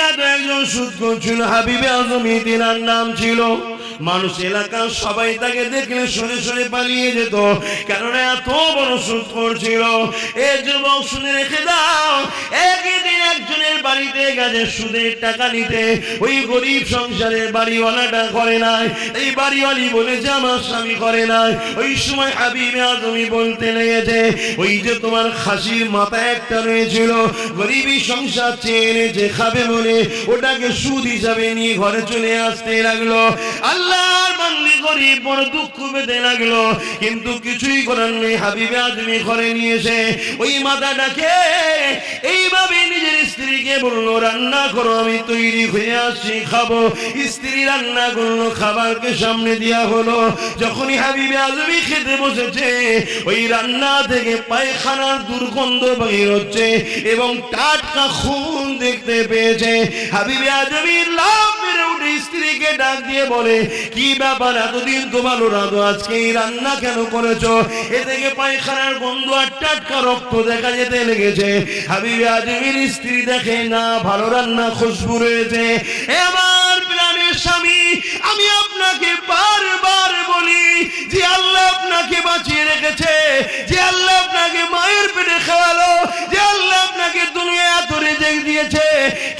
বিখ্যাত একজন সুদখোর ছিল, হাবিবে আজমি তিনার নাম ছিল। মানুষ এলাকার সবাই তাকে দেখলে সরে সরে পালিয়ে যেত, কারণ এত বড় সুদখোর ছিল। এ যুবক শুনে রেখে দাও, একদিন একজনের বাড়িতে গেছে সুদের টাকা নিতে। ওই গরিব সংসারের বাড়িওয়ালাটা করে নাই, এই বাড়িওয়ালি বলেছে আমার স্বামী করে নাই। ওই সময় হাবিবে আজমি বলতে লেগেছে, ওই যে তোমার খাসির মাথা একটা রয়েছিল, গরিবী সংসার চেয়ে এনেছে খাবে বলে, ওটাকে সুদ হিসাবে নিয়ে ঘরে চলে আসতে লাগলো। আল্লাহর বান্দি গরিব বড় দুঃখ পেতে লাগলো, কিন্তু কিছুই করার নেই। হাবিবে আজমি ঘরে নিয়েছে ওই মাথাটাকে এইভাবে নিজের স্ত্রীকে বললো, রান্না করো, আমি তৈরি হয়ে আসছি, খাবো। স্ত্রী রান্না করলো, খাবারকে সামনে দেওয়া হলো। যখনই হাবিবে আজমি খেতে বসেছে, ওই রান্না থেকে পায়খানার দুর্গন্ধ বের হচ্ছে এবং টাটকা খুন দেখতে পেয়েছে। হাবিবে আজমি লাফ মেরে উঠে স্ত্রীকে ডাক দিয়ে বলে, কি ব্যাপার, এতদিন তো ভালো রাঁধো, আজকে এই রান্না কেন করেছো? এ থেকে পায়খানার গন্ধ আর টাটকা রক্ত দেখা যেতে লেগেছে। হাবিবে আজমির স্ত্রী দেখে না, ভালো রান্না, খুশবু রয়েছে। এবার প্রাণের স্বামী, আমি আপনাকে বারবার বলি যে আল্লাহ আপনাকে বাঁচিয়ে রেখেছে, যে আল্লাহ আপনাকে মায়ের পেটে খাওয়ালো, যে আল্লাহ আপনাকে দুনিয়া এত রিজিক দিয়েছে,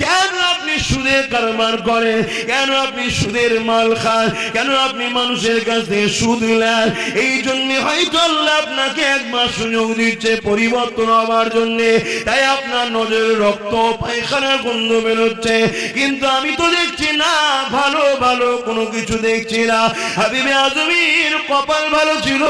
কেন আপনি সুদের কারবার করেন? কেন আপনি সুদের মাল খান? কেন আপনি মানুষের কাছ থেকে সুদ নেন? এই জন্য হয়তো আল্লাহ আপনাকে একবার সুযোগ দিচ্ছে পরিবর্তন হওয়ার জন্য, তাই আপনার নজরে রক্ত পায়খানার গন্ধ বেরোচ্ছে, কিন্তু আমি তো দেখছি না, ভালো ভালো কোনো কিছু দেখছি না। হাবিবে আজমির কপাল ভালো ছিল,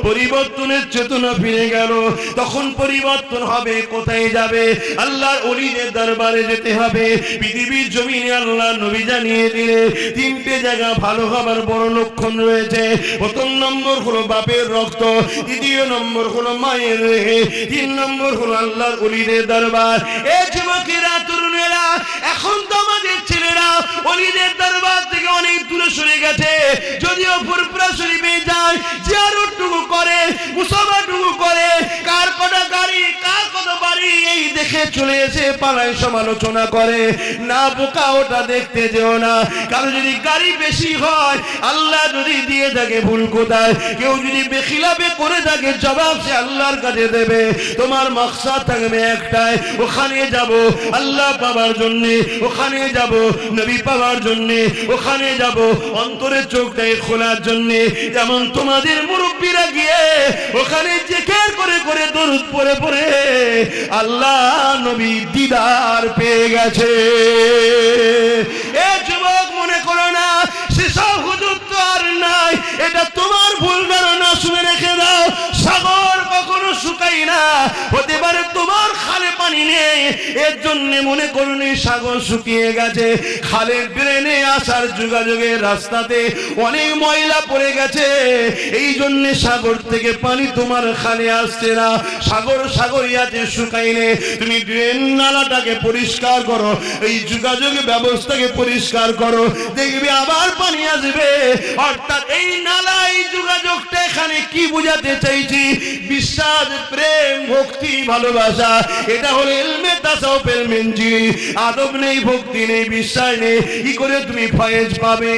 পরিবর্তনের চেতনা ফিরে গেল। তখন পরিবর্তন হবে, কোথায় যাবে? আল্লাহর ওলিদের দরবারে যেতে হবে। পৃথিবীর জমিনে আল্লাহ নবী জানিয়ে দিলে তিনটে জায়গা ভালো হবার বড় লক্ষণ রয়েছে। প্রথম নম্বর হলো বাপের রক্ত, দ্বিতীয় নম্বর হলো মায়ের রেহে, তিন নম্বর হলো আল্লাহর ওলিদের দরবার। এই যুবকেরা, তরুণেরা, এখন তো আমাদের ছেলেরা ওলিদের দরবার থেকে অনেক দূরে সরে গেছে। যদিও ফুরফুরা শরীফে যায়, জিয়ারতটুকু করে, মুসাফাটুকু করে, কার কটা গাড়ি, কার কত বাড়ি, এই দেখে চলে এসে পাড়ায় সমালোচনা করে। না বোকা, ওটা দেখতে যেও না। কারো যদি গাড়ি বেশি হয়, আল্লাহ যদি দিয়ে থাকে, ভুল কোথায়? কেউ যদি বেখিলাফে করে থাকে, জবাব সে আল্লাহর কাছে দেবে। তোমার মাকসাদ থাকবে একটাই, ওখানে যাব আল্লাহ পাওয়ার জন্য, ওখানে যাব নবী পাওয়ার জন্য, ওখানে যাব অন্তরের চোখটাকে খোলার জন্য। যেমন তোমাদের মুরব্বীরা গিয়ে ওখানে জিকির করে করে দরুদ পড়ে পড়ে আল্লাহ নবী দিদার পেয়ে গেছে। এ যুবক, মনে করো না সেসব হুজুর তো আর নাই, এটা তোমার ভুল ধারণা। শুনে রেখে দাও, সাগর কখনো শুকায় না। হতে পারে তোমার খালে পানি নেই, এর জন্য মনে করুন সাগর শুকিয়ে গেছে। খালের ড্রেনে আসার যোগাযোগের রাস্তাতে অনেক ময়লা পড়ে গেছে, এই জন্য সাগর থেকে পানি তোমার খালে আসছে না। সাগর সাগরই আছে, শুকাইলে। তুমি ড্রেন নালাটাকে পরিষ্কার করো, এই যোগাযোগ ব্যবস্থাকে পরিষ্কার করো, দেখবে আবার পানি আসবে। অর্থাৎ এই নালা, এই যোগাযোগটা এখানে কি বোঝাতে চাইছি? বিশ্বাস, প্রেম, ভক্তি, ভালোবাসা, এটা হলো ইলমে তাসাউফের মেন জিনিস। আদব নেই, ভক্তি নেই, বিশ্বাস নেই, কি করে তুমি ফয়েজ পাবে?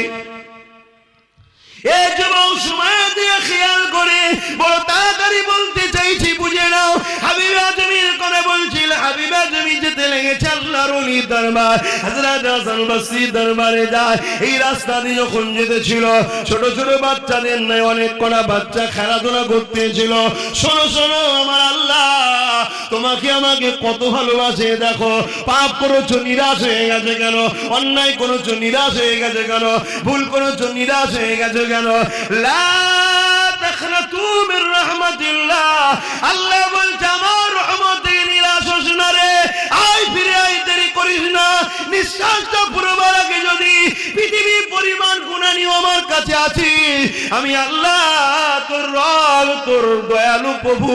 এই যুবক, সময় দিয়ে খেয়াল করে বড় তাড়াতাড়ি বলতে চাইছি, বুঝে নাও। হাবিবে আজমির করে বলছিল, হাবিবে আজমি যেতে লেগেছে আল্লাহর ওলির দরবার, হযরত হাসান বসরির দরবারে যায়। এই রাস্তা দিয়ে যখন যেতেছিল, ছোট ছোট বাচ্চাদের নয়, অনেক কটা বাচ্চা খেলাধুলা করতেছিল। শোনো শোনো, আমার আল্লাহ তোমাকে আমাকে কত ভালোবাসে, দেখো। পাপ করেছো, নিরাশ হয়ে গেছে কেন? অন্যায় করেছো, নিরাশ হয়ে গেছে কেন? ভুল করেছো, নিরাশ হয়ে গেছে কেন? লা তাখনাতু মির রাহমাতিল্লাহ, আল্লাহ বলছে আমার রহমত থেকে নিরাশ হোস না রে। আয় ফিরে আয়, দেরি করিস না। নিঃশ্বাসটা পুরোবার আগে যদি পৃথিবী পরিমাণ গুনাহ নিয়ে আমার কাছে আছি, আমি আল্লাহ তোর রব, তোর দয়ালু প্রভু,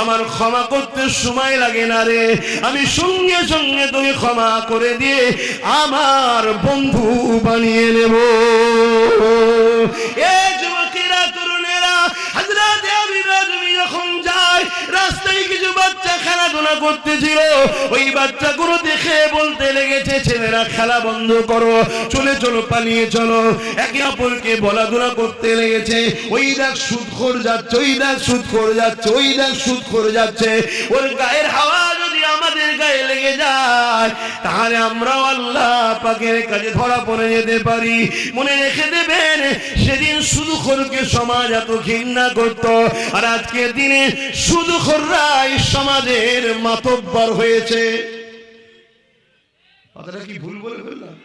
আমার ক্ষমা করতে সময় লাগে না রে। আমি সঙ্গে সঙ্গে তোকে ক্ষমা করে দিয়ে আমার বন্ধু বানিয়ে নেব। এই যুবকেরা, তরুণেরা, হযরত হাবিবে আজমি যখন যায়, রাস্তায় কিছু বাচ্চা খেলাধুলা করতেছিল। ওই বাচ্চাগুলো দেখে বলতে লেগেছে, দিয়েছে ছেলেরা খেলা বন্ধ করো, চলে চলো, পালিয়ে চলো। একে অপরকে বলাধুলা করতে লেগেছে। ওই দেখ সুদখোর যাচ্ছে, ওই দেখ সুদখোর যাচ্ছে, ওই দেখ সুদখোর যাচ্ছে। ওর গায়ের হাওয়া যদি আমাদের গায়ে লেগে যায় তাহলে আমরাও আল্লাহ পাকের কাছে ধরা পড়ে যেতে পারি। মনে রেখে দেবেন, সেদিন সুদখোরকে সমাজ এত ঘৃণা করত, আর আজকের দিনে সুদখোররাই সমাজের মাতব্বর হয়েছে। কথাটা কি ভুল বলে ফেললাম?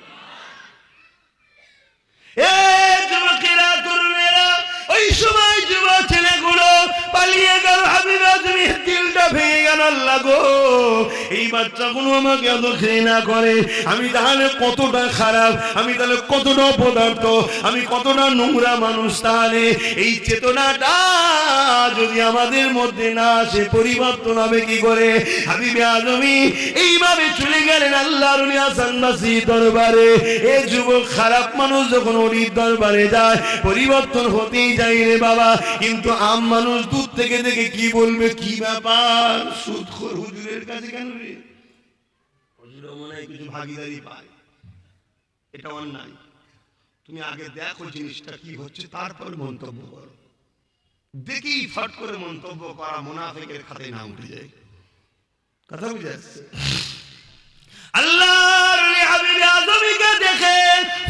যুবকেরা, তরুণেরা, ওই সময় যুব ছেলেগুলো পালিয়ে গেল। হাবিবা তুমি দিলটা ভেঙে গেল। আল্লাহ গো, এই বাচ্চাগুলো আমাকে এত ঘৃণা করে, আমি তাহলে কতটা খারাপ, আমি তাহলে কতটা অপদার্থ, আমি কতটা নোংরা মানুষ। তাহলে এই চেতনাটা যদি আমাদের মধ্যে না আসে, পরিবর্তন হবে কি করে? হাবিবে আজমি এইভাবে চলে গেলেন আল্লাহর ওলি হাসান বসরির দরবারে। এই যুবক খারাপ মানুষ যখন ওলির দরবারে যায়, পরিবর্তন হতেই যায় রে বাবা। কিন্তু আম মানুষ দূর থেকে দেখে কি বলবে, কি ব্যাপার, সুদখোর হুজুরের কাছে কেন রে? হুজুর মনে হয় কিছু ভাগিদারি পায়, এটা অন্যায়। তুমি আগে দেখো জিনিসটা কি হচ্ছে, তারপর মন্তব্য করো। দেখি ফট করে মন্তব্য করা মুনাফিকের খাতায় নাম উঠে যায়। কথা বুঝে আসছে? আল্লাহর ওলি হাবিবে আজমিকে দেখে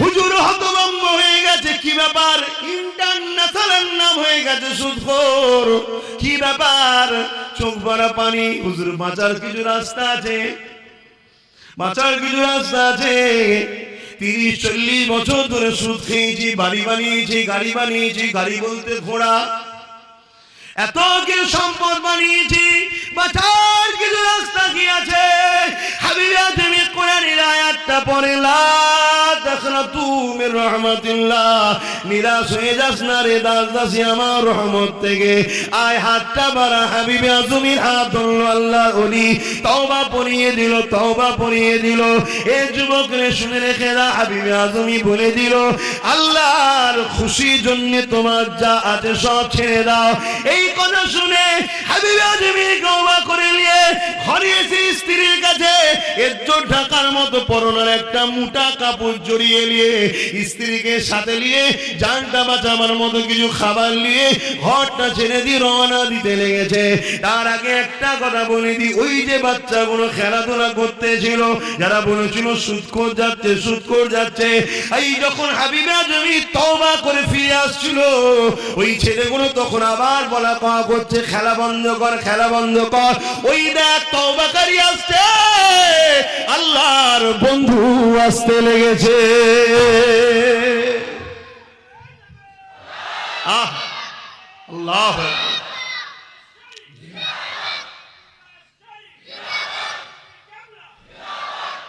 হুজুর হতভম্ব হয়ে গেছে। কি ব্যাপার, ইন্টারন্যাশনাল নাম হয়ে গেছে সুদখোর, কি ব্যাপার? চোখ ভরা পানি। হুজুর বাঁচার কিছু রাস্তা আছে, বাঁচার কিছু রাস্তা আছে। 30-40 বছর ধরে সুদ খেয়েছি, বাড়ি বানিয়েছি, গাড়ি বানিয়েছি, গাড়ি বলতে ঘোড়া, এত কিছু সম্পদ বানিয়েছি, বাঁচার কিছু রাস্তা কি আছে? হাবিবে তুমি কোরআনের আয়াতটা পড়ে, লা তাখনাতু মির রাহমাতিল্লাহ, নিরাশ হয়ে যাস না রে দাস দাসী আমার রহমত থেকে। আয় হাতটা বাড়া। হাবিবে আজমির হাত ধরলো আল্লাহর ওলি, তওবা পড়িয়ে দিল, তওবা পড়িয়ে দিল। এই যুবক রে শুনে রেখে দা, হাবিবে আজমি বলে দিল, আল্লাহর খুশির জন্য তোমার যা আছে সব ছেড়ে দাও। এই কথা শুনে হাবিবে আজমি তওবা করে নিয়ে ঘরে এসে স্ত্রীর কাছে ইজ্জত ঢাকার মতো পরনের একটা মোটা কাপড় জড়িয়ে নিয়ে স্ত্রীকে সাথে নিয়ে জানটা বাঁচাবার মতো কিছু খাবার নিয়ে ঘরটা ছেড়ে দিয়ে রওনা দিতে লেগেছে। তার আগে একটা কথা বলে দিই, ওই যে বাচ্চাগুলো খেলাধুলা করতেছিল, যারা বলেছিল সুদখোর যাচ্ছে, সুদখোর যাচ্ছে, এই যখন হাবিবে আজমি তওবা করে ফিরে আসছিল, ওই ছেলেগুলো তখন আবার বলা কওয়া করছে, খেলা বন্ধ কর, খেলা বন্ধ কর। ওই দেখ তওবাকারী আসছে, আল্লাহর বন্ধু আসতে লেগেছে। আল্লাহ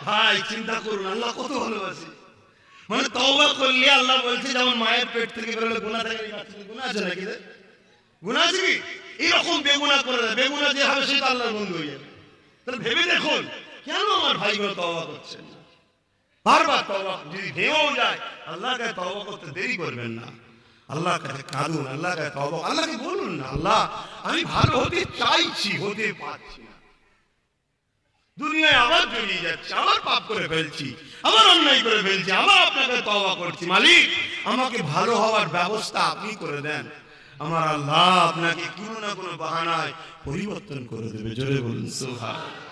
ভাই, চিন্তা করুন, আল্লাহ কত ভালোবাসে। মানে তওবা করলে আল্লাহ বলছে, যেমন মায়ের পেট থেকে বেরোলে গুনাহ থাকে, গুনাহ আছে নাকি? গুনাহ আছে কি? এরকম বেগুনাহ করে দেয়, বেগুনাহ যে হবে সে তো আল্লাহর বন্ধু হয়ে যাবে। তাহলে ভেবে দেখুন, কেন আমার ভাইগুলো তওবা করছেন না? বারবার তওবা যদি ভেঙেও যায়, আল্লাহর কাছে তওবা করতে দেরি করবেন না। আল্লাহর কাছে কাঁদুন, আল্লাহর কাছে তওবা, আল্লাহকে বলুন না, আল্লাহ আমি ভালো হতে চাইছি, হতে পারছি না, দুনিয়ায় আবার জড়িয়ে যাচ্ছে, আবার পাপ করে ফেলছি, আবার অন্যায় করে ফেলছি, আবার আপনাকে তওবা করছি। মালিক, আমাকে ভালো হওয়ার ব্যবস্থা আপনি করে দেন। আমার আল্লাহ আপনাকে কোনো না কোনো বাহানায় পরিবর্তন করে দেবে। জোরে বলুন সুবহানাল্লাহ।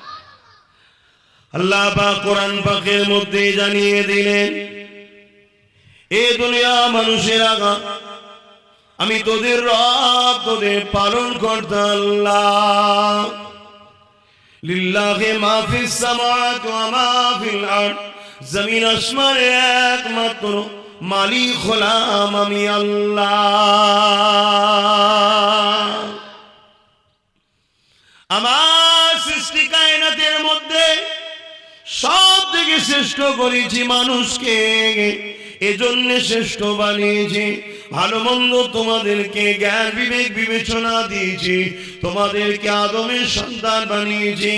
আল্লাহ পাক কোরআন পাকের মধ্যে জানিয়ে দিলেন, এ দুনিয়া মানুষের আগা, আমি তোদের রব, তোদের পালন কর্তা আল্লাহ। লিল্লাহি মা ফিস সামাওয়াতি ওয়া মা ফিল আরদ, জমিন আসমানের একমাত্র মালিক হলাম আমি আল্লাহ। আমার সৃষ্টি কায়নাতের মধ্যে সব থেকে শ্রেষ্ঠ করেছি মানুষকে, এজন্য শ্রেষ্ঠ বানিয়েছি। ভালো মন্দ তোমাদেরকে জ্ঞান বিবেক বিবেচনা দিয়েছি, তোমাদেরকে আদমের সন্তান বানিয়েছি।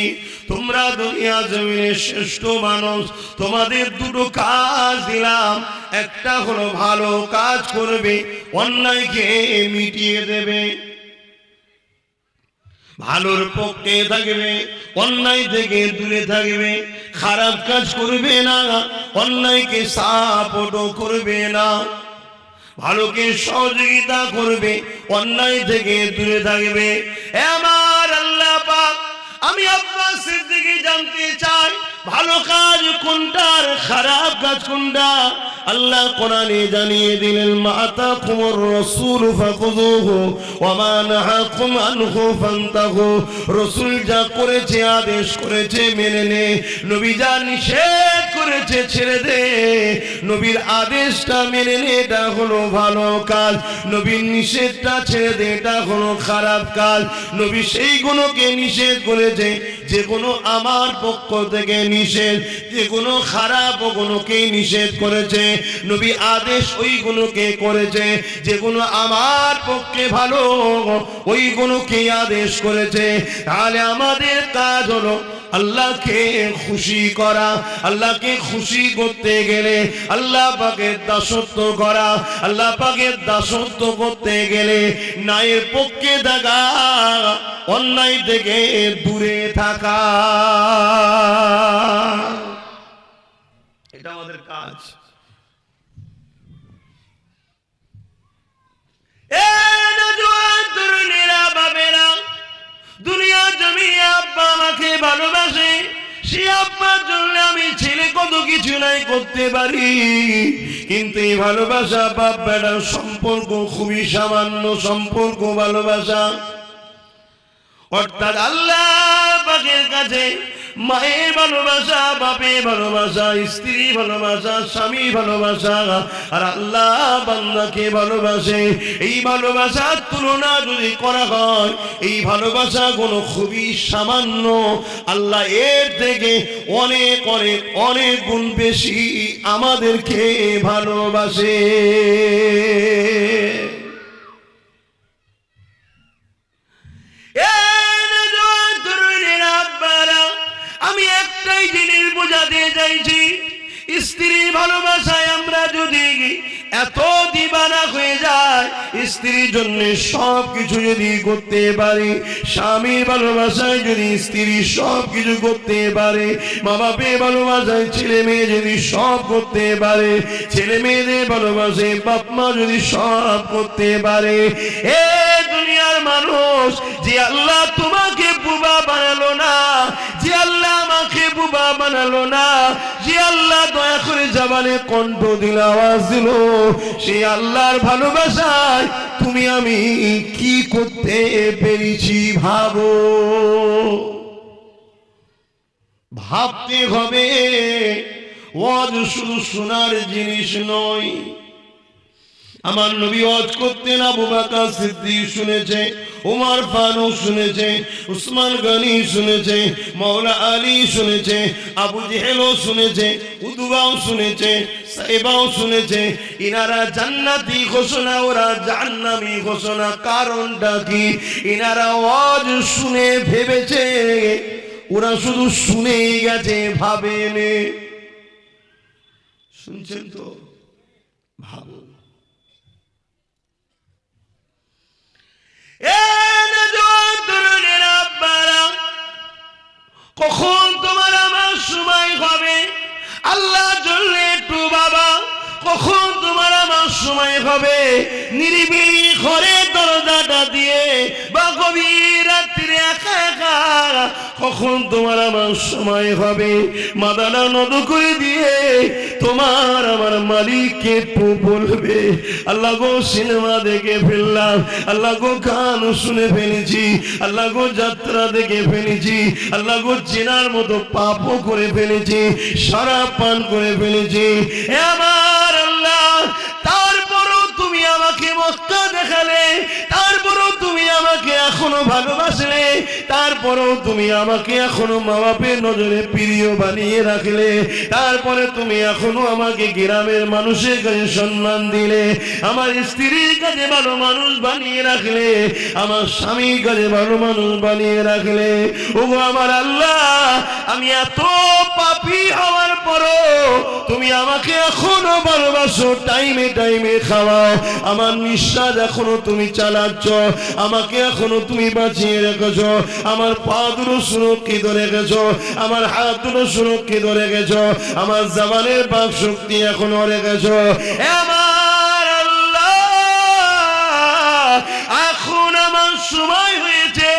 তোমরা দুনিয়া জমিনের শ্রেষ্ঠ মানুষ। তোমাদের দুটো কাজ দিলাম, একটা হলো ভালো কাজ করবে, অন্যায়কে মিটিয়ে দেবে, ভালোর পক্ষে থাকবে, অন্যায় থেকে দূরে থাকবে। খারাপ কাজ করবে না, অন্যায়কে সাপোর্টও করবে না, ভালোকে সহযোগিতা করবে, অন্যায় থেকে দূরে থাকবে। আমার আল্লাহ পাক, আমি আব্বাস সিদ্দিকী জানতে চাই ভালো কাজ কোনটা আর খারাপ কাজ কোনটা। আল্লাহ কোরআনে জানিয়ে দিলেন, মা আতাকুমুর রাসূল ফাখুযুহু ওয়া মা নাহাকুম আনহু ফান্তাহু। রাসূল যা করেছে, আদেশ করেছে মেনে নে, নবী যা নিষেধ করেছে ছেড়ে দে। নবীর আদেশটা মেনে নে, এটা হলো ভালো কাজ। নবীর নিষেধটা ছেড়ে দে, এটা হলো খারাপ কাজ। নবী সেই গুণকে নিষেধ করেছে যে কোনো আমার পক্ষ থেকে নিষেধ, যে কোনো খারাপ গুণকে নিষেধ করেছে। নবী আদেশ ওই গুণকে করেছে যে কোনো আমার পক্ষে ভালো, ওই গুণকে আদেশ করেছে। তাহলে আমাদের কাজ হলো আল্লাহকে খুশি করা। আল্লাহকে খুশি করতে গেলে আল্লাহ পাকের দাসত্ব করা। আল্লাহ পাকের দাসত্ব করতে গেলে ন্যায়ের পক্ষে থাকা, অন্যায় থেকে দূরে থাকা, এটা আমাদের কাজ। দুনিয়া জমি আব্বা আমাকে ভালোবাসে, সে আব্বার জন্য আমি ছেলে কত কিছু নাই করতে পারি, কিন্তু এই ভালোবাসা বাপ বেটার সম্পর্ক খুবই সামান্য সম্পর্ক ভালোবাসা। অর্থাৎ আল্লাহ পাকের কাছে মায়ের ভালোবাসা, বাপের ভালোবাসা, স্ত্রী ভালোবাসা, স্বামী ভালোবাসা, আর আল্লাহ বান্দাকে ভালোবাসে। এই ভালোবাসার তুলনা যদি করা হয়, এই ভালোবাসা গুলো খুবই সামান্য। আল্লাহ এর থেকে অনেক অনেক অনেক গুণ বেশি আমাদেরকে ভালোবাসে। আমি একটাই জিনিস বোঝাতে চাইছি, স্ত্রী ভালোবাসায় আমরা যদি এত দিবানা হয়ে যায়, স্ত্রীর জন্য সব কিছু যদি করতে পারি, স্বামীর ভালোবাসায় যদি স্ত্রী সব কিছু করতে পারে, মা বাপের ভালোবাসায় ছেলে মেয়ে যদি সব করতে পারে, ছেলে মেয়েদের ভালোবাসায় বাপ মা যদি সব করতে পারে, এ দুনিয়ার মানুষ, যে আল্লাহ তোমাকে বুবা বানালো না, যে আল্লাহ আমাকে বুবা বানালো না, যে আল্লাহ দয়া করে জবানে কণ্ঠ দিল, আওয়াজ দিল, সেই আল্লাহর ভালোবাসায় তুমি আমি কি করতে পেরেছি ভাবো। ভাবতে হবে, ওয়াজ শুধু শোনার জিনিস নয়। আমার নবী ওয়াজ করতেন, আবু বকর সিদ্দিক শুনেছে, উমর ফারুক শুনেছে, উসমান গনি শুনেছে, মাওলা আলী শুনেছে, আবু জেহেলও শুনেছে, উদবাও শুনেছে, সাইবাও শুনেছে। ইনারা জান্নাতি ঘোষণা, ওরা জাহান্নামী ঘোষণা। কারণটা কি? ইনারা ওয়াজ শুনে ভেবেছে, ওরা শুধু শুনেই গেছে, ভাবেনি। শুনছেন তো? ভাবো। কখন তোমার আমার সময় হবে আল্লাহ জানলে একটু বাবা, কখন তোমার আমার সময় হবে নিরিবিলি ঘরে দরজাটা দিয়ে বা গভীর রাত্রে একা একা, কখন তোমার আমার সময় হবে মাদানা নদ করে দিয়ে তোমার আমার মালিককে একটু বলবে, আল্লাহ গো সিনেমা দেখে ফেললাম, আল্লাহ গো গান শুনে ফেলেছি, আল্লাহ গো যাত্রা দেখে ফেলেছি, আল্লাহ গো চেনার মতো পাপও করে ফেলেছি, শরাব পান করে ফেলেছি। আমার আল্লাহ, তারপরও তুমি আমাকে মক্কা দেখালে, তারপরও তুমি আমাকে এখনো ভালোবাসলে, তারপরেও তুমি আমাকে এখনো মা বাপের নজরে প্রিয় বানিয়ে রাখলে, তারপরে তুমি এখনো আমাকে গ্রামের মানুষের কাছে সম্মান দিলে, আমার স্ত্রীর কাছে ভালো মানুষ বানিয়ে রাখলে, আমার স্বামীর কাছে ভালো মানুষ বানিয়ে রাখলে। ওগো আমার আল্লাহ, আমি এত পাপী হওয়ার পরও তুমি আমাকে এখনো ভালোবাসো, টাইমে টাইমে খাওয়াও, আমার নিঃশ্বাস এখনো তুমি চালাচ্ছ, আমাকে এখনো তুমি বাঁচিয়ে রেখেছো, আমার পা দুটো সুরক্ষিত রেখেছো, আমার হাত দুটো সুরক্ষিত রেখেছো, আমার জবানের বাক শক্তি এখনো রেখেছো। আমার আল্লাহ, এখন আমার সময় হয়েছে,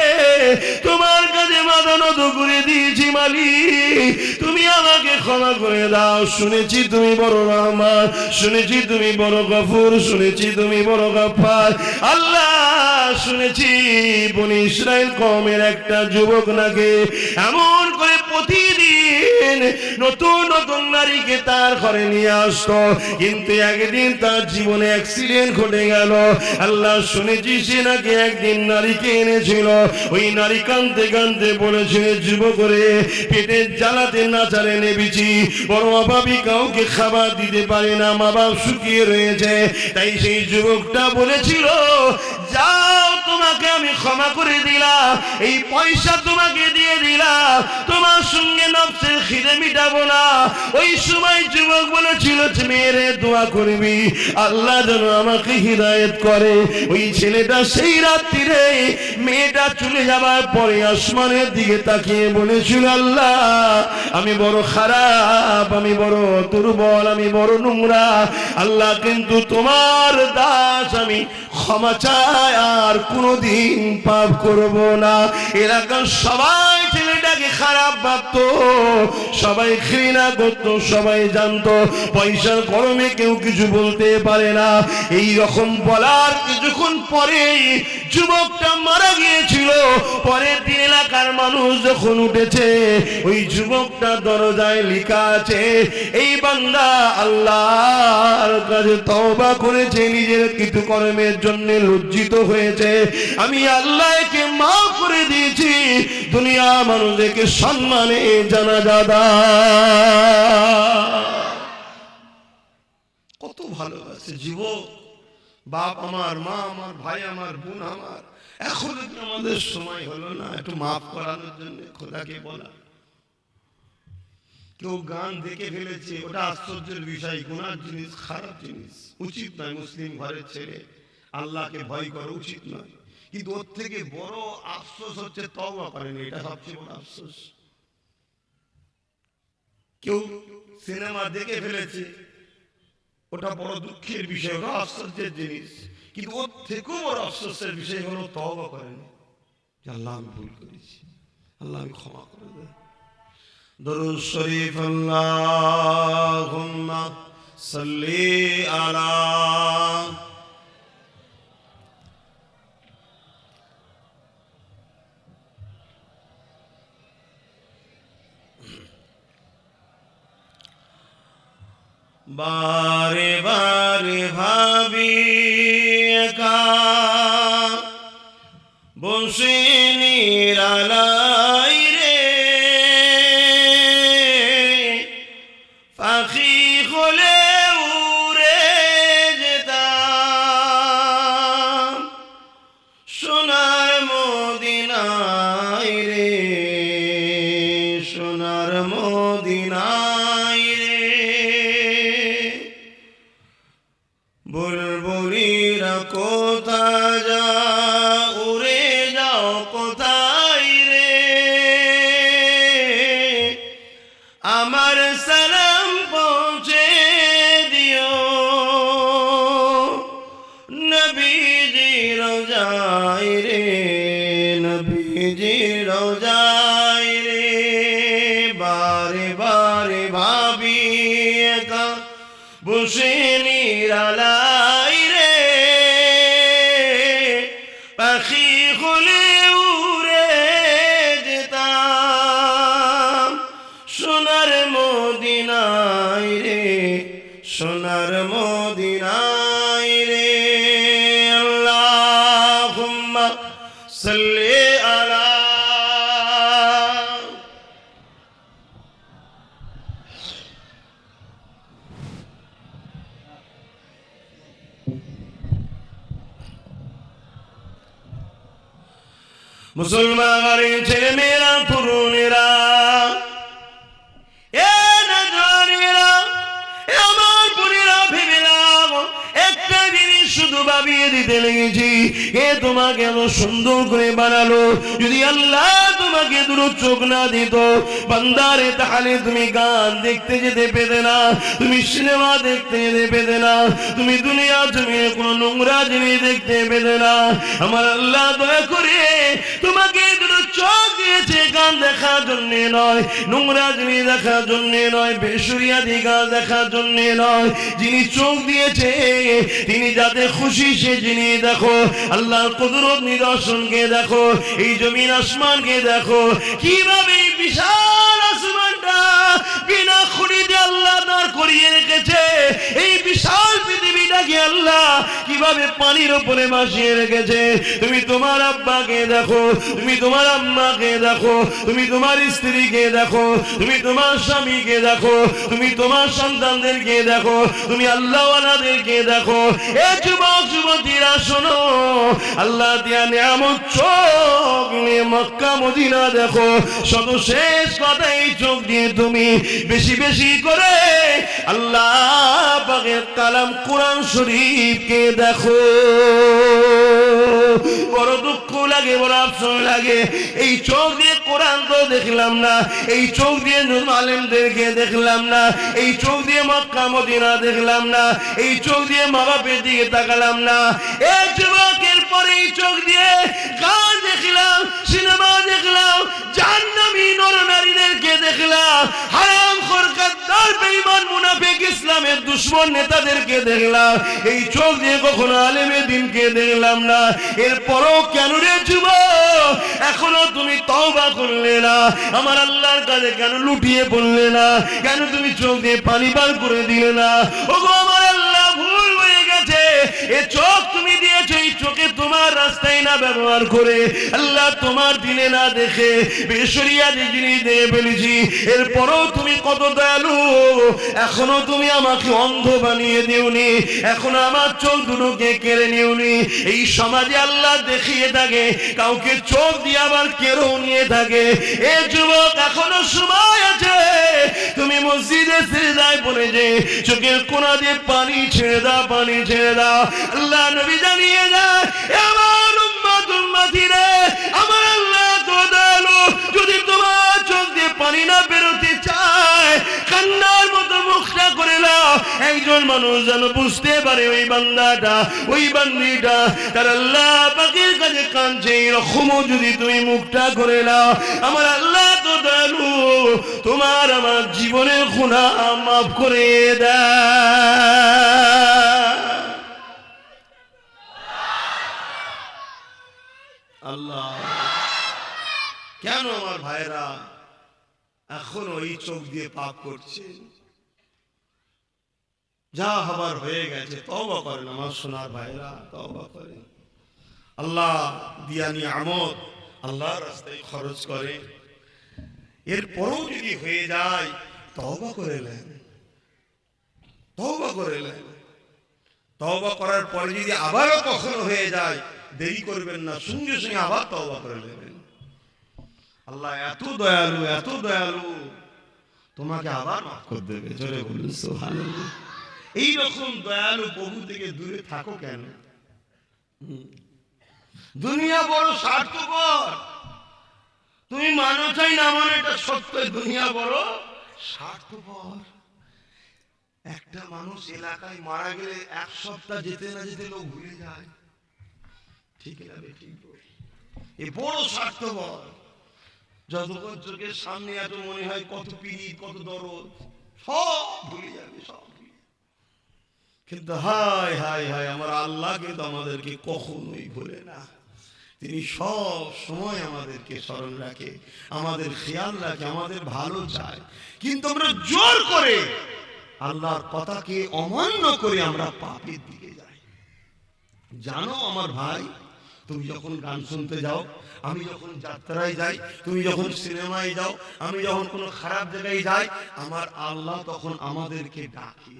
তোমার কাছে মাথা নত করে দিয়েছি মালিক, তুমি আমাকে ক্ষমা করে দাও। শুনেছি তুমি বড় রহমান, শুনেছি তুমি বড় গফুর, শুনেছি তুমি বড় গফফার। আল্লাহ, শুনেছি বনি ইসরাইল কওমের একটা যুবক নাকি এমন করে প্রতিদিন নতুন নতুন নারীকে তার ঘরে নিয়ে আসতো, কিন্তু একদিন তার জীবনে অ্যাক্সিডেন্ট ঘটে গেল। আল্লাহ, শুনেছি সে নাকি একদিন নারীকে এনেছিল, ওই নারী কাঁদতে কাঁদতে বলেছিল, যুবক রে, পেটের জ্বালাতে নাচারে নেবেছি, বড় অভাবী, কাউকে খাবার দিতে পারে না, মা বাপ শুকিয়ে রয়েছে। তাই সেই যুবকটা বলেছিল, যাও, তোমাকে আমি ক্ষমা করে দিলাম, এই পয়সা তোমাকে দিয়ে দিলাম, তোমার সঙ্গে নফসের খিদে মিটাবো না। ওই সময় যুবক বলেছিল, মেয়েরে দোয়া করবি, আল্লাহ যেন আমাকে হিদায়েত করে। ওই ছেলেটা সেই রাত্রিরে মেয়েটা চলে যাবার পরে আসমানের দিকে তাকিয়ে বলেছিল, আল্লাহ, আমি বড় খারাপ, আমি বড় দুর্বল, আমি বড় নোংরা, আল্লাহ, কিন্তু তোমার দাস আমি, ক্ষমা চাই, আর কোনোদিন পাপ করব না। এলাকার সবাই ছেলেটাকে খারাপ ভাবতো, সবাই ঘৃণা করতো, সবাই জানতো পয়সার গরমে কেউ কিছু বলতে পারে না। এই রকম বলার কিছুক্ষণ পরে যুবকটা মারা গিয়েছিল। পরের দিন এলাকার মানুষ যখন উঠেছে, ওই যুবকটা দরজায় লেখা আছে, এই বান্দা আল্লাহর কাছে তওবা করেছে, নিজের কৃতকর্মের জন্য লজ্জিত হয়েছে, আমি আল্লাহকে মাফ করে দিয়েছি, দুনিয়া মানুষকে সম্মানে জানাজা দাও। কত ভালোবাসে যুবক, বাপ আমার, মা আমার, ভাই আমার, বোন আমার, এখন আমাদের সময় হলো না একটু মাফ করানোর জন্য খোদাকে বলা। কেউ গান দেখে ফেলেছে, ওটা আশ্চর্যের বিষয়, গুনার জিনিস, খারাপ জিনিস, উচিত নয়। মুসলিম ঘরের ছেলে আল্লাহকে ভয় করা উচিত নয়, কিন্তু ওর থেকে বড় আফসোস হচ্ছে তওবা করেনি, এটা সবচেয়ে বড় আফসোস। কেউ সিনেমা দেখে ফেলেছে, ওটা বড় দুঃখের বিষয়, ওটা আশ্চর্যের জিনিস, কিন্তু ওর থেকেও বড় আফসোসের বিষয় হলো তওবা করেনি, যে আল্লাহ আমি ভুল করেছি, আল্লাহ আমি ক্ষমা করে দেন। দরুদ শরীফ, আল্লাহুম্মা সাল্লি আলা বারে বারে ভাবি একা বসে নিরালাই রে, পাখি হলে উড়ে যেতাম সোনার মদিনায় রে, সোনার মদিনায় রে। বুলবুলিরা কোথা যা, উড়ে যাও কোথায় রে, আমার সালাম পৌঁছে দিও নবীজি রওজায় রে, নবীজি রওজায় রে। বারে বারে ভাবি একা বসে নিরালাই রে, পাখি হলে উড়ে যেতাম সোনার মদিনায় রে, সোনার মদিনায় রে। আল্লাহুম্মা সাল্লি আলা মুসলমানের ছেলে মেয়েরা, তরুণেরা, এ নজরেরা, ভাবিয়ে দিতে লেগেছি কে তোমাকে এত সুন্দর করে বানালো। যদি আল্লাহ তোমাকে দুটো চোখ না দিত বান্দারে, তাহলে তুমি গান দেখতে যেতে পেতে না, তুমি সিনেমা দেখতে যেতে পেতে না, তুমি দুনিয়া জমিনে কোনো নোংরা জিনিস দেখতে পেতে না। আমার আল্লাহ দয়া করে তোমাকে দুটো চোখ দিয়েছে গান দেখার জন্য নয়, নোংরা জিনিস দেখার জন্য নয়, বেসুরিয়াদি গান দেখার জন্য নয়। যিনি চোখ দিয়েছে তিনি যাতে খুশি সে জিনিস দেখো। আল্লাহর কুদরত নিদর্শনকে দেখো, এই জমিন আসমানকে দেখো, কিভাবে বিশাল আসমানটা বিনা খুঁটিতে আল্লাহ দাঁড় করিয়ে রেখেছে। এই বিশাল পৃথিবীটাকে আল্লাহ কিভাবে পানির উপরে ভাসিয়ে রেখেছে। তুমি তোমার আব্বাকে দেখো, তুমি তোমার আম্মাকে দেখো, তুমি তোমার স্ত্রীকে দেখো, তুমি তোমার স্বামীকে দেখো, তুমি তোমার সন্তানদেরকে দেখো, তুমি আল্লাহওয়ালাদেরকে দেখো। এ যুবক যুবতীরা শোনো, আল্লাহ দিয়া নিয়ামত চোখ নিয়ে মক্কা মদিনা দেখো। সর্বশেষ কথা, এই চোখ দিয়ে তুমি বেশি বেশি করে আল্লাহ পাকের কালাম কোরআন শরীফকে দেখো। বড় দুঃখ লাগে, বড় আফসোস লাগে, এই চোখ দিয়ে কোরআন তো দেখলাম না, এই চোখ দিয়ে আলেমদেরকে দেখলাম না, এই চোখ দিয়ে মক্কা মদিনা দেখলাম না, এই চোখ দিয়ে মা বাপের দিকে তাকালাম না। এই যুবকের পরে এই চোখ দিয়ে গান দেখলাম, সিনেমা দেখলাম, জাহান্নামী নরনারীদেরকে দেখলাম, হারামখোর গাদ্দার বেঈমান মুনাফিক ইসলামের দুশমন নেতাদেরকে দেখলাম। এই চোখ দিয়ে কখনো আলেমের দিনকে দেখলাম না। এরপরও কেন রে যুবক এখনো তুমি তওবা করলে না? আমার আল্লাহর কাছে কেন লুটিয়ে পড়লে না? কেন তুমি চোখ দিয়ে পানি বার করে দিলে না? ওগো আমার আল্লাহ, ভুল হয়ে গেছে। এ চোখ তুমি দিয়েছো, এই চোখে তোমার রাস্তায় না ব্যবহার করে, আল্লাহ তোমার দিনে না দেখে বেশরিয়াতি জিনিস দিয়ে ফেলেছি। এরপরও তুমি কত দয়ালু, এখনো তুমি আমাকে অন্ধ বানিয়ে দিওনি, এখনো আমার চোখ দুটোকে কেড়ে নিওনি। এই সমাজে আল্লাহ দেখিয়ে থাকে, কাউকে চোখ দিয়ে আবার কেড়েও নিয়ে থাকে। এ যুবক এখনো সময় আছে, তুমি মসজিদে সিজদায় পড়ে যে চোখের কোনা দিয়ে পানি ছেড়ে দাও, পানি ছেড়ে দাও। আল্লাহ নবী জানিয়ে দেয়, আমার উম্মত উম্মতিরে, আমার আল্লাহ তো দয়ালু, যদি তোমার চোখ দিয়ে পানি না বেরোতে চায় কান্নার মতো মুখটা করে নাও। একজন মানুষ যেন বুঝতে পারে ওই বান্দাটা, ওই বান্দিটা তার আল্লাহ পাকের কাছে কাঁদছে, এরকমও যদি তুমি মুখটা করে নাও, আমার আল্লাহ তো দয়ালু, তোমার আমার জীবনের গুনাহ মাফ করে দেয়। আল্লাহ, কেন আমার ভাইরা এখন ওই চোখ দিয়ে পাপ করছে? যা হবার হয়ে গেছে, তওবা করেন আমার সোনার ভাইরা, তওবা করেন। আল্লাহ দিয়া নিয়ামত আল্লাহর রাস্তায় খরচ করে, এরপরও যদি হয়ে যায় তওবা করে নেন, তওবা করে নেন। তওবা করার পরে যদি আবারও কখনো হয়ে যায়, দেরি করবেন না, সঙ্গে সঙ্গে আবার তওবা করে নেবেন। আল্লাহ এত দয়ালু, এত দয়ালু, তোমাকে আবার মাফ করে দেবে। জোরে বলুন সুবহানাল্লাহ। এইরকম দয়ালু প্রভু থেকে দূরে থাকো কেন? দুনিয়া বড় স্বার্থপর, তুমি মানো চাই না মানে এটা সত্য, দুনিয়া বড় স্বার্থপর। একটা মানুষ এলাকায় মারা গেলে এক সপ্তাহ যেতে না যেতে লোক ভুলে যায়, ঠিক না? ঠিক, এ বড় স্বার্থপর। যতক্ষণ চোখের সামনে এত মনে হয় কত পীড়িত, কত দরদ, সব ভুলে যাবে, সব। কিন্তু হায় হায় হায়, আমার আল্লাহ কিন্তু আমাদেরকে কখনোই ভুলে না। তিনি সব সময় আমাদেরকে স্মরণ রাখে, আমাদের খেয়াল রাখে, আমাদের ভালো চায়। কিন্তু আমরা জোর করে আল্লাহর কথাকে অমান্য করে আমরা পাপের দিকে যাই। জানো আমার ভাই, তুমি যখন গান শুনতে যাও, আমি যখন যাত্রায় যাই, তুমি যখন সিনেমায় যাও, আমি যখন কোনো খারাপ জায়গায় যাই, আমার আল্লাহ তখন আমাদেরকে ডাকে,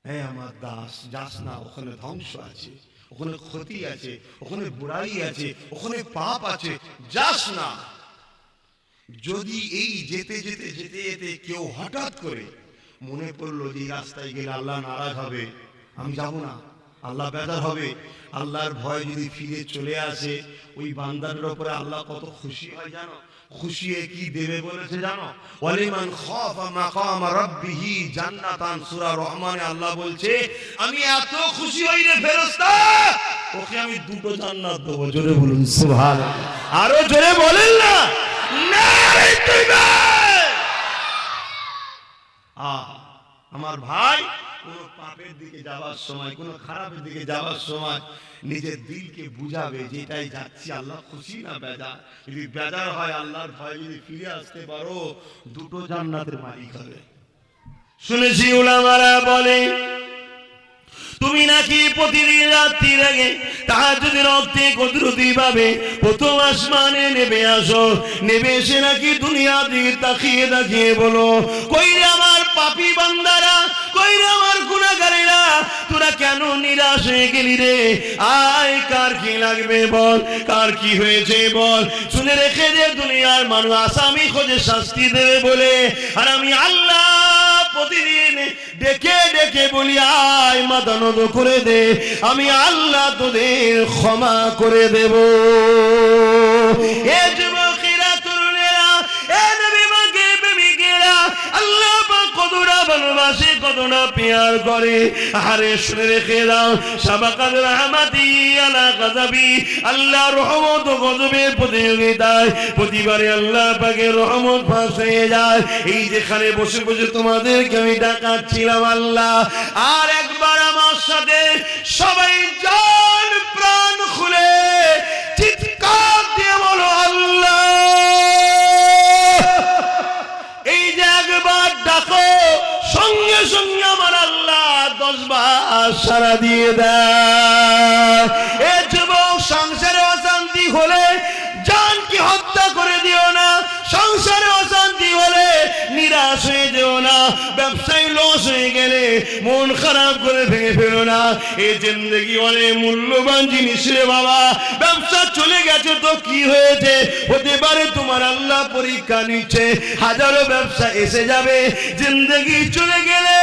হ্যাঁ আমার দাস যাস না, ওখানে ধ্বংস আছে, ওখানে ক্ষতি আছে, ওখানে বুড়াই আছে, ওখানে পাপ আছে, যাস না। যদি এই যেতে যেতে যেতে যেতে কেউ হঠাৎ করে মনে পড়লো যে রাস্তায় গেলে আল্লাহ নারাজ হবে, আমি যাব না, আল্লাহ বেজার হবে। আল্লাহর ভয় যদি ফিরে চলে আসে ওই বান্দার উপরে আল্লাহ কত খুশি হয় জানো? খুশি হয়ে কি দেবে বলেছে জানো? ওয়ালিমান খাফা মাকাম রাব্বিহি জান্নাতান, সূরা রহমানে আল্লাহ বলছে আমি এত খুশি হই রে ফেরেশতা, ওকে আমি দুটো জান্নাত দেব। জোরে বলুন সুবহানাল্লাহ, আরো জোরে বলেন না নারে তাকবীর। আমার ভাই কোন পাপের দিকে যাওয়ার সময়, কোন খারাপের দিকে যাওয়ার সময় নিজের দিলকে বুঝাবে যে এটাই যাচ্ছি আল্লাহ খুশি না বেজার। যদি বেজার হয় আল্লাহর ভয় যদি ফিরে আসতে পারো দুটো জান্নাতের মালিক হবে। শুনেছি উলামারা বলে তুমি নাকি প্রতিদিন রাত্রির আগে তাহাজ্জুদের রক্তে কুদরতি ভাবে প্রথম আসমানে নেমে আসো, নেমে এসে নাকি দুনিয়ার দিকে তাকিয়ে তাকিয়ে বলো কই রে আমার পাপী বান্দারা, কই রে আমার গুনাহগারেরা, তোরা কেন নিরাশ হয়ে গেলি রে? আয় কার কি লাগবে বল, কার কি হয়েছে বল। শুনে রেখে যে দুনিয়ার মানুষ আসামি খোঁজে শাস্তি দেবে বলে, আর আমি আল্লাহ প্রতিদিন ডেকে ডেকে বলি আয় মাথা নত করে দে, আমি আল্লাহ তোদের ক্ষমা করে দেব। এ যুবকেরা, তরুণেরা, এ নবী মাকে প্রেমিকেরা, আল্লাহ পাক কতটা ভালোবাসে, কতটা প্যার করে। আরে শুনে রেখে দাও সাবাকাত রাহমাতি আলা গাযাবি, আল্লাহ রহমত ও গজবের প্রতিযোগিতায় প্রতিবারে আল্লাহ পাকের রহমত ফাঁস হয়ে যায়। এই যেখানে বসে বসে তোমাদেরকে আমি ডাকাচ্ছিলাম আল্লাহ, আর একবার আমার সাথে সবাই জান প্রাণ খুলে চিৎকার দিয়ে বলো আল্লাহ। এই যে একবার ডাকো সঙ্গে সঙ্গে আমার আল্লাহ 10 বার সাড়া দিয়ে দেয়। এ যুবক, সংসারে অশান্তি হলে জানকে হত্যা করে দিও না, সংসারে অশান্তি হলে নিরাশ হয়ে যেও না, ব্যবসায় লস হয়ে গেলে মন খারাপ করে ভেঙে ফেলো না। এই জিন্দেগি অনেক মূল্যবান জিনিস রে বাবা। ব্যবসা চলে গেছে তো কি হয়েছে, হতে পারে তোমার আল্লাহ পরীক্ষা নিচ্ছে। হাজারো ব্যবসা এসে যাবে, জিন্দেগি চলে গেলে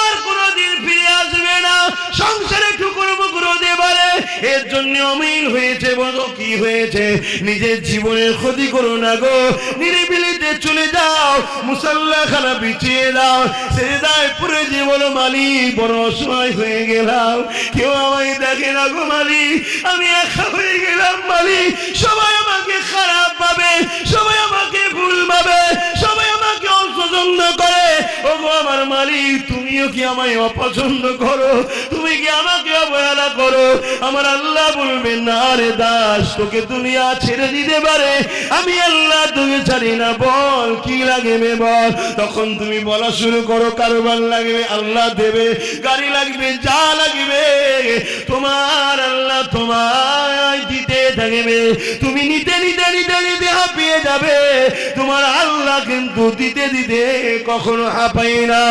আর কোনোদিন ফিরে আসবে না। সংসারে ঠুকুর মুকুর হতে পারে, এর জন্য অমিল হয়েছে। বলো কি হয়েছে? নিজের জীবনের ক্ষতি করো না গো, নিরিবিলিতে চলে যাও, মুসাল্লা খানা বিছিয়ে দাও, সেজদায় পড়ে যে বলো মালিক বড় অসহায় হয়ে গেলাম, কেউ আমায় দেখে না গো মালিক, আমি একা হয়ে গেলাম মালিক, সবাই আমাকে খারাপ ভাবে, সবাই আমাকে ভুল ভাবে, সবাই আমাকে অপছন্দ করে। ও গো আমার মালিক, তুমিও কি আমায় অপছন্দ করো? তুমি কি আমাকে অবহেলা করো? আমার আল্লাহ বলবেন না রে দাস, তোকে দুনিয়া ছেড়ে দিতে পারে, আমি আল্লাহ তোকে ছাড়ি না, বল কি লাগবে বল। তখন তুমি বলা শুরু করো কারবার লাগবে আল্লাহ দেবে, গাড়ি লাগবে, যা লাগবে তোমার আল্লাহ তোমায় দিতে থাকবে। তুমি নিতে নিতে নিতে নিতে হাঁপিয়ে যাবে, তোমার আল্লাহ কিন্তু দিতে দিতে কখনো হাঁপাই না।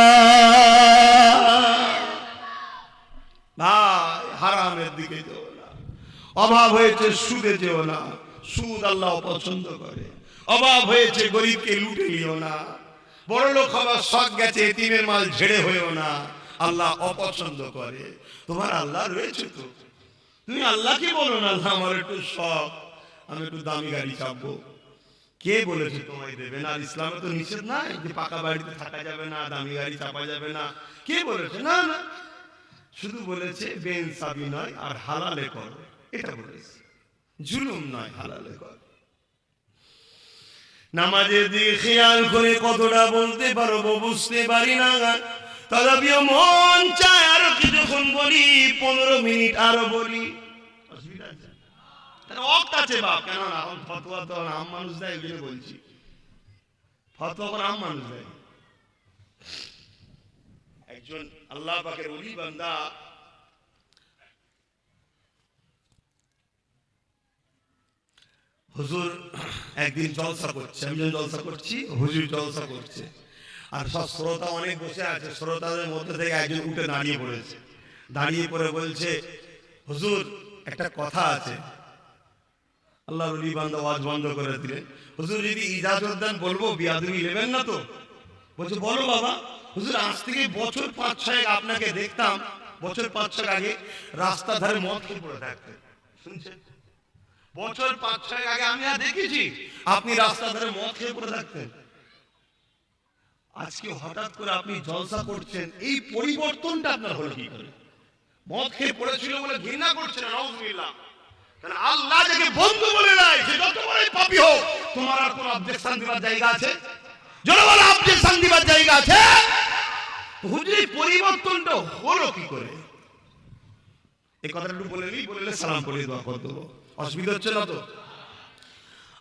ভাই, হারামের দিকে যেও না, অভাব হয়েছে সুদে যেও না, সুদ আল্লাহ অপছন্দ করে। অভাব হয়েছে গরিবকে লুটে নিও না, বড় লোক হবার শখ গেছে এতিমের মাল ঝেড়ে হয়েও না, আল্লাহ অপছন্দ করে। তোমার আল্লাহ রয়েছে তো, তুমি আল্লাহকে বলো না আল্লাহ আমার একটু শখ, আমি একটু দামি গাড়ি চাপবো। কে বলেছে তোমায় দেবে না? আর ইসলামে তো নিষেধ নাই যে পাকা বাড়িতে থাকা যাবে না, দামি গাড়ি চাপা যাবে না। কে বলেছে? না না, শুধু বলেছে বেইনসাফি নয় আর হালালে করো, এটা বলেছে। জুলুম নয়, হালালে করো। নামাজের দিকে খেয়াল করে কতটা বলতে পারবো বুঝতে পারি না, তথাপিও মন চায় আরো কিছুক্ষণ বলি, 15 মিনিট আরো বলি। অসুবিধা আছে? ওয়াক্ত আছে বাপ, কেন না? ফতোয়া তো আম মানুষ দেয়, এগুলো বলছি। ফতোয়া করে আম মানুষ দেয়। একজন আল্লাহ পাকের ওলি বান্দা হুজুর একদিন জলসা করছে, আমি জলসা করছি, হুজুর জলসা করছে, আর সব শ্রোতা অনেক বসে আছে। শ্রোতাদের মধ্যে থেকে একজন উঠে দাঁড়িয়ে পড়েছে, দাঁড়িয়ে পড়ে বলছে হুজুর একটা কথা আছে। আল্লাহর ওলি বান্দা ওয়াজ বন্ধ করে দিলেন। হুজুর যদি ইজাজত দেন বলবো, বিয়াদবি নেবেন না তো? বলছে বলো বাবা। হুজুর আজ থেকে বছর 5-6 আপনাকে দেখতাম, বছর 5-6 আগে রাস্তা ধারে মদ খেয়ে পড়ে থাকতেন, শুনছেন? বছর 5-6 আগে আমি আর দেখেছি আপনি রাস্তা ধারে মদ খেয়ে পড়ে থাকতেন। আজকে হঠাৎ করে আপনি জলসা করছেন, এই পরিবর্তনটা আপনার হলো কি করে? মদ খেয়ে পড়েছিল বলে ঘৃণা করছেন, নাউজুবিল্লাহ। কারণ আল্লাহ যাকে বন্ধু বলে নাই, সে যত বড়ই পাপী হোক, তোমার আর কোন অবজেকশন দিবার জায়গা আছে? জোরে বলো, অবজেকশন দিবার জায়গা আছে? হুজুর, এই পরিবর্তনটা হলো কি করে? এই কথাটা একটু বলে নিই, বললে সালাম করে দোয়া করে দেবো, অসুবিধা হচ্ছে না তো?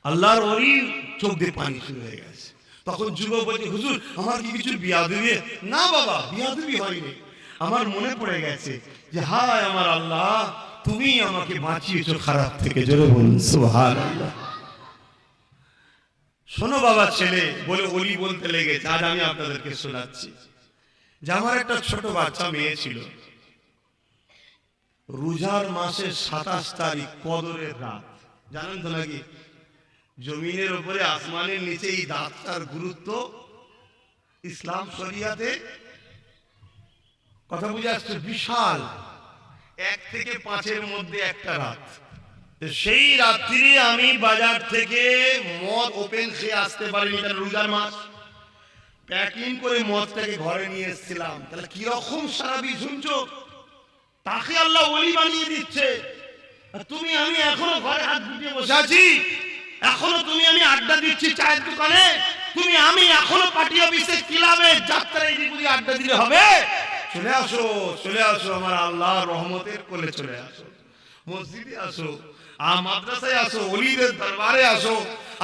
আল্লাহর ওলি চোখ দিয়ে পানি শুরু হয়ে গেছে। তখন যুবক বলছে, হুজুর আমার কি কিছু বিয়াদবি? না বাবা, বিয়াদবি হয়নি। আমার মনে পড়ে গেছে যে হায় আমার আল্লাহ, তুমি আমাকে বাঁচিয়েছো খারাপ থেকে। জোরে বলুন সুবহানাল্লাহ। শোনো বাবা ছেলে, বলে ওলি বলতে লেগেছে। আজ আমি আপনাদেরকে শোনাচ্ছি যে আমার একটা ছোট বাচ্চা মেয়ে ছিল। রোজার মাসের 27 তারিখ কদরের রাত, জানেন তো নাকি? জমিনের উপরে আসমানের নিচে এই রাতটার গুরুত্ব ইসলাম শরিয়াতে কথা বুঝে আসছে, বিশাল। 1 থেকে 5-এর মধ্যে একটা রাত। সেই রাত্রি আমি বাজার থেকে মদ ওপেন খেয়ে আসতে পারিনি, কারণ রোজার মাস। প্যাকিং করে মদটাকে ঘরে নিয়ে এসেছিলাম। তাহলে কিরকম সারাবি শুনছো? তাকে আল্লাহ ওলি বানিয়ে দিচ্ছে। তুমি আমি এখনো ঘরে হাত গুটিয়ে বসে আছি, এখনো তুমি আমি আড্ডা দিচ্ছি চায়ের দোকানে, তুমি আমি এখনো পার্টি অফিসে ক্লাবে যাত্রায় এদিকে আড্ডা দিলে হবে? চলে আসো, চলে আসো আমার আল্লাহর রহমতের কোলে চলে আসো, মসজিদে আসো, মাদ্রাসায় আসো, ওলিদের দরবারে আসো,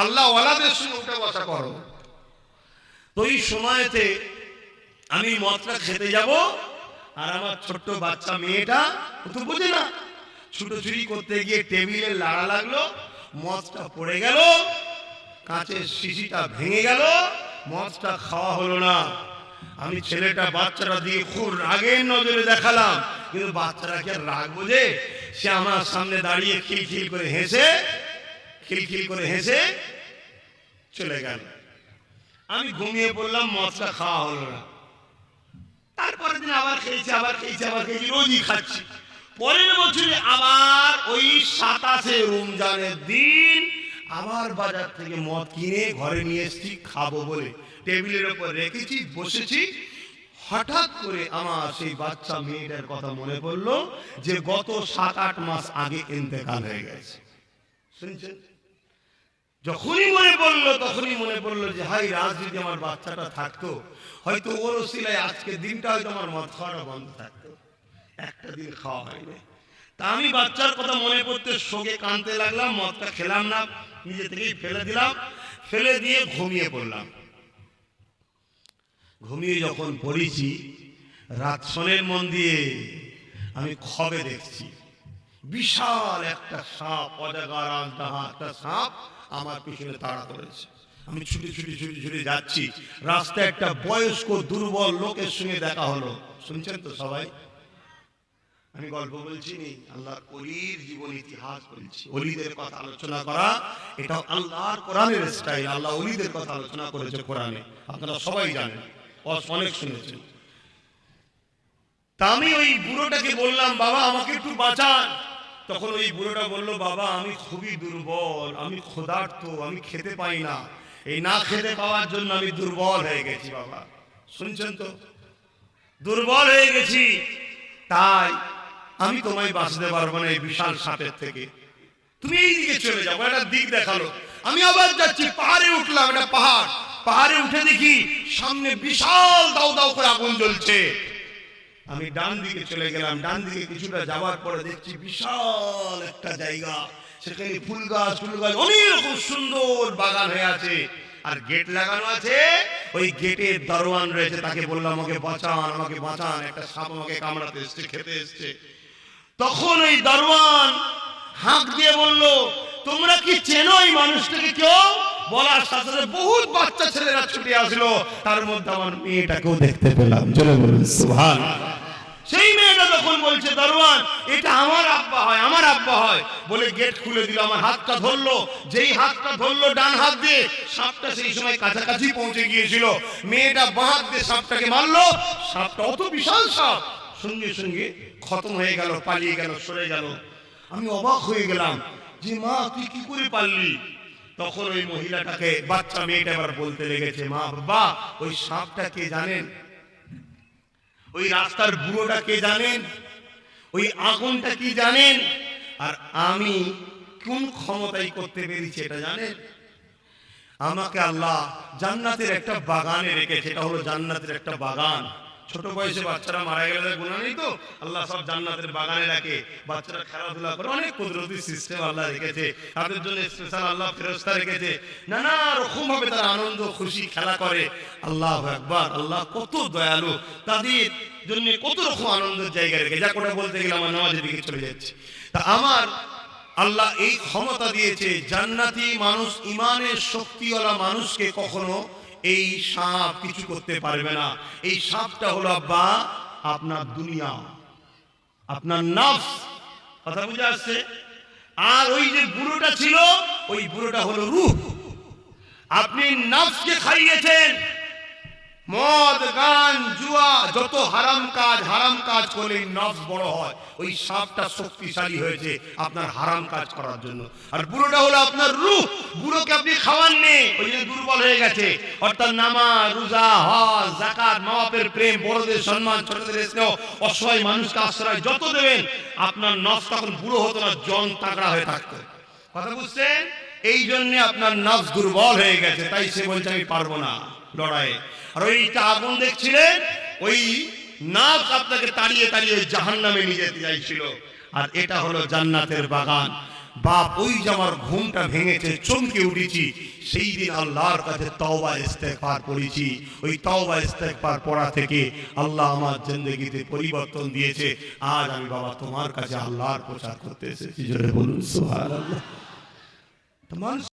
আল্লাহ ওয়ালাদের সঙ্গে উঠে বসা করো। তো এই সময়তে আমি মদটা খেতে যাব, আর আমার ছোট্ট বাচ্চা মেয়েটা তো বোঝে না, ছুটোছুটি করতে গিয়ে টেবিলে লাড়া লাগলো, মদটা পড়ে গেল, কাঁচের শিশিটা ভেঙে গেল, মদটা খাওয়া হলো না। আমি ছেলেটা বাচ্চাটা দিয়ে খুব রাগের নজরে দেখালাম, কিন্তু বাচ্চারা কি আর রাগ বোঝে? সে আমার সামনে দাঁড়িয়ে খিলখিল করে হেসে চলে গেল। আমি ঘুমিয়ে পড়লাম, মদটা খাওয়া হলো না। তারপরের দিন আবার খেয়েছি, রোজই খাচ্ছি। পরের বছরে আবার ওই 27 রমজানের দিন আবার বাজার থেকে মদ কিনে ঘরে নিয়ে এসেছি খাবো বলে, টেবিলের উপর রেখেছি, বসেছি। হঠাৎ করে আমার সেই বাচ্চা মেয়েটার কথা মনে পড়লো যে গত 7-8 মাস আগে ইন্তেকাল হয়ে গেছে। শুনছেন? যখনই মনে পড়লো যে হাই, রাজ যদি আমার বাচ্চাটা থাকতো, হয়তো ওর ওসিলায় আজকে দিনটা হয়তো আমার মদ খাওয়াটা বন্ধ থাকতো। একটা দিন খাওয়া হয়নি। তা আমি বাচ্চার কথা মনে পড়তে শোকে কাঁদতে লাগলাম, মদটা খেলাম না, নিজে থেকেই ফেলে দিলাম। ফেলে দিয়ে ঘুমিয়ে পড়লাম। ঘুমিয়ে যখন পড়েছি, রাত শোনের মন দিয়ে আমি খবে দেখছি বিশাল একটা সাপ, অজাগার একটা সাপ আমার পিছনে তাড়া করেছে। আমি ছুটে যাচ্ছি, রাস্তায় একটা বয়স্ক দুর্বল লোকের সঙ্গে দেখা হলো। শুনছেন তো সবাই? আমি গল্প বলছি নি, আল্লাহর ওলির জীবন ইতিহাস বলছি। ওলিদের কথা আলোচনা করা এটা আল্লাহর কোরআনের স্টাইল। আল্লাহ ওলিদের কথা আলোচনা করেছে কোরআনে, আপনারা সবাই জানেন, অনেক শুনেছেন। তা আমি ওই বুড়োটাকে বললাম, বাবা আমাকে একটু বাঁচান। তখন ওই বুড়োটা বললো, বাবা আমি খুবই দুর্বল, আমি ক্ষুধার্ত, আমি খেতে পাই না, এই না খেতে পাওয়ার জন্য আমি দুর্বল হয়ে গেছি বাবা। শুনছেন তো? দুর্বল হয়ে গেছি, তাই আমি তোমায় বাঁচতে পারবো না এই বিশাল সাপের থেকে, তুমি এই দিকে চলে যাবো। একটা দিক দেখালো, আমি আবার যাচ্ছি, পাহাড়ে উঠলাম, একটা পাহাড়ে উঠে দেখি সামনে বিশাল দাউ দাউ করে আগুন জ্বলছে। আমি ডান দিকে চলে গেলাম, ডান দিকে কিছুটা যাওয়ার পরে দেখছি বিশাল একটা জায়গা, সেখানে ফুল গাছ অনেক রকম সুন্দর বাগান হয়ে আছে, আর গেট লাগানো আছে। ওই গেটের দারোয়ান রয়েছে, তাকে বললাম আমাকে বাঁচান, একটা সাপ আমাকে কামড়াতে এসছে, খেতে এসছে। তখন ওই দারোয়ান হাঁক দিয়ে বলল, তোমরা কি চেনো এই মানুষটাকে? কেউ বলার সাথে সাথে বহুত বাচ্চা ছেলেরা ছুটে আসলো, তার মধ্যে আমার মেয়েটাকেও দেখতে পেলাম। জোরে বলুন সুবহানাল্লাহ। সেই মেয়েটা তখন বলছে, দারোয়ান এটা আমার আব্বা হয় বলে গেট খুলে দিল। আমার হাতটা ধরলো, যেই হাতটা ধরলো ডান হাত দিয়ে, সাপটা সেই সময় কাছাকাছি পৌঁছে গিয়েছিল। মেয়েটা বাঁ হাত দিয়ে সাপটাকে মারলো, সাপটা অত বিশাল সাপ, সঙ্গে সঙ্গে খতম হয়ে গেল, পালিয়ে গেল, সরে গেল। আমি অবাক হয়ে গেলাম যে মা তুই কি করে পারলি? তখন ওই মহিলাটাকে, বাচ্চা মেয়েটা আবার বলতে লেগেছে, মা বাবা ওই সাপটা কে জানেন? ওই রাস্তার বুড়োটা কে জানেন? ওই আগুনটা কি জানেন? আর আমি কোন ক্ষমতায় করতে পেরেছি এটা জানেন? আমাকে আল্লাহ জান্নাতের একটা বাগানে রেখেছে। এটা হলো জান্নাতের একটা বাগান। ছোট বয়সে বাচ্চারা মারা গেলে গুনাহ নেই তো, আল্লাহ সব জান্নাতের বাগানে রাখে। বাচ্চারা খেলাধুলা করে, অনেক কুদরতি সিস্টেম আল্লাহ রেখেছে তাদের জন্য। স্পেশাল আল্লাহ ফেরেশতা রেখেছে, নানা রকম ভাবে তারা আনন্দ খুশি খেলা করে। আল্লাহু আকবার, আল্লাহ কত দয়ালু, তাদের জন্য কত রকম আনন্দের জায়গা রেখে। যা করে বলতে গেলে আমার নামাজের দিকে চলে যাচ্ছে। তা আমার আল্লাহ এই ক্ষমতা দিয়েছে, জান্নাতি মানুষ, ইমানের শক্তিওয়ালা মানুষকে কখনো এই সাপ কিছু করতে পারবে না। এই সাপটা হলো আব্বা আপনার দুনিয়া, আপনার নফস। কথা বুঝে আসছে? আর ওই যে বুড়োটা ছিল, ওই বুড়োটা হলো রূহ। আপনি নফসকে খাইয়েছেন। মদ, গান, জুয়া, যত হারাম কাজ করলে নফস বড় হয়। ওই সাপটা শক্তিশালী হয়েছে আপনার হারাম কাজ করার জন্য। আর বুড়োটা হলো আপনার রূহ। বুড়োকে আপনি খাওয়াননি, ওই জন্য দুর্বল হয়ে গেছে। অর্থাৎ নামাজ, রোজা, হজ, যাকাত, মা বাপের প্রেম, বড়দের সম্মান, ছোটদের স্নেহ, অসহায় মানুষকে আশ্রয় যত দেবেন, আপনার নফস তখন বুড়ো হতো না, জন তাগড়া হয়ে থাকতো। কথা বুঝছেন? এই জন্য আপনার নফস দুর্বল হয়ে গেছে। তাই সে বলছে আমি পারবো না লড়াই। আর ওইটা আগুন দেখছিলেন, ওই নফস আপনাকে তাড়িয়ে তাড়িয়ে জাহান্নামে নিয়ে যেতে চাইছিল। আর এটা হলো জান্নাতের বাগান। বাপ, ওই যে আমার ঘুমটা ভেঙেছে, চমকে উঠেছি, সেই দিন আল্লাহর কাছে তওবা ইস্তেগফার করেছি। ওই তওবা ইস্তেগফার পড়া থেকে আল্লাহ আমার জিন্দেগিতে পরিবর্তন দিয়েছে। আজ আমি বাবা তোমার কাছে আল্লাহর প্রচার করতে এসেছি। জোরে বলুন সুবহানাল্লাহ।